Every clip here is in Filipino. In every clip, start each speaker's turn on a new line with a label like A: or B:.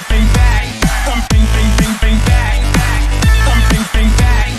A: bring back. Come bring back. Come bring back.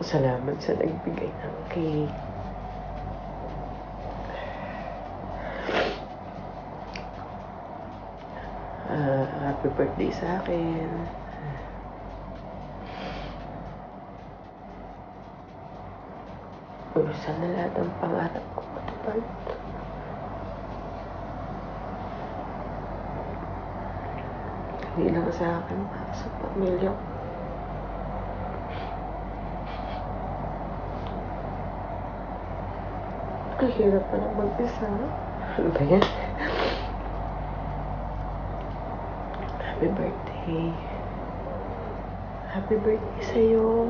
B: Salamat sa nagbigay ng cake. Happy birthday sa akin. Sana lahat ng pangarap ko matupad. Hindi lang sa akin, para sa pamilya ko. Kahirap pa lang mag-isa. Ano ba yan? Happy birthday. Happy birthday sa'yo.